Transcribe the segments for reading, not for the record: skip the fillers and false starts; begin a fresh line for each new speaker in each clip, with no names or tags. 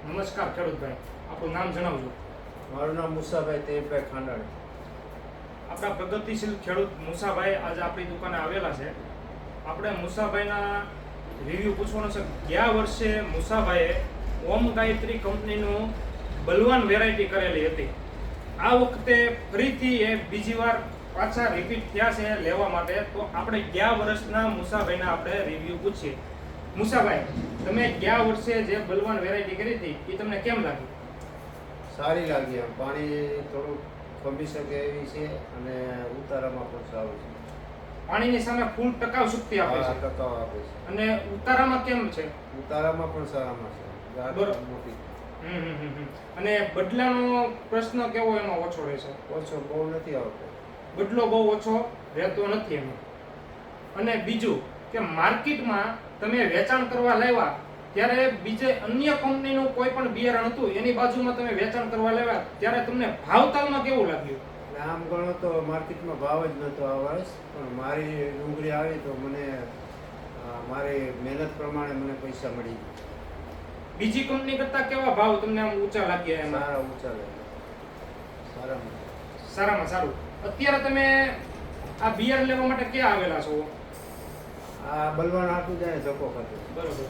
નમસ્કાર ખેડૂતભાઈ, આપણું નામ જણાવજો.
મારું નામ મુસાભાઈ તેજભાઈ ખાંડાણી.
આપણા પ્રગતિશીલ ખેડૂત મુસાભાઈ આજે આપણી દુકાને આવેલા છે. આપણે મુસાભાઈના રિવ્યૂ પૂછવાનો છે. ગયા વર્ષે મુસાભાઈએ ઓમ ગાયત્રી કંપનીનું બલવાન વેરાયટી કરેલી હતી. આ વખતે ફરીથી એ બીજી વાર પાછા રિપીટ થયા છે લેવા માટે. તો આપણે ગયા વર્ષના મુસાભાઈના આપણે રિવ્યૂ પૂછીએ. મુસાભાઈ, તમે ગયા વર્ષે જે બલવાન વેરાયટી કરી હતી એ તમને કેમ લાગી?
સારી લાગી. એમ પાણી થોડું ખંભી શકે એવી છે અને ઉતારામાં પણ સારું છે.
પાણીની સામે ફૂલ ટકાઉ શક્તિ આપે છે.
ટકાવ આપે છે.
અને ઉતારામાં કેમ છે?
ઉતારામાં પણ સારામાં છે.
બરોબર.
મોટી.
અને બદલાનો પ્રશ્ન કેવો એમાં ઓછો રહે છે?
ઓછો બહુ નથી આવતો.
બદલો બહુ ઓછો રહેતો નથી એમાં. અને બીજું કે માર્કેટમાં તમે વેચાણ કરવા લાવ્યા ત્યારે બીજે અન્ય કંપનીનું કોઈ પણ બિયારણ હતું એની બાજુમાં તમે વેચાણ કરવા લાવ્યા ત્યારે તમને ભાવતાલમાં કેવું લાગ્યું?
આમ ગણો તો માર્કેટમાં ભાવ જ નહોતો આ વર્ષ, પણ મારી ડુંગળી આવી તો મને મારી મહેનત પ્રમાણે મને પૈસા મળી ગયા.
બીજી કંપની કરતા કેવા ભાવ તમને આમ ઊંચા લાગ્યા? એમાં
સારા ઊંચા લાગ્યા.
સારામાં સારું. અત્યારે તમે આ બિયારણ લેવા માટે ક્યાં આવેલા છો?
આ બલવાન આપું જાય ધક્કો ખાતે.
બરોબર.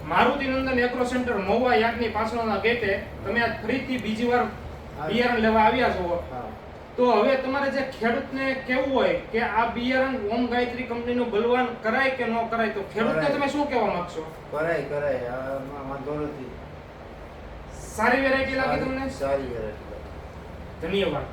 મારુતિ નંદન એગ્રો સેન્ટર મહુવા યાર્ડની પાછળના ગેટે તમે આજ ફરીથી બીજી વાર બિયારણ લેવા આવ્યા છો.
હા.
તો હવે તમારે જે ખેડૂતને કેવું હોય કે આ બિયારણ ઓમ ગાયત્રી કંપનીનું બલવાન કરાય કે ન કરાય, તો ખેડૂતને તમે શું કહેવા માંગશો?
કરાય. આમાં વાંધો નથી.
સારી વેરાયટી લાગી તમને?
સારી વેરાયટી.
ધન્યવાદ.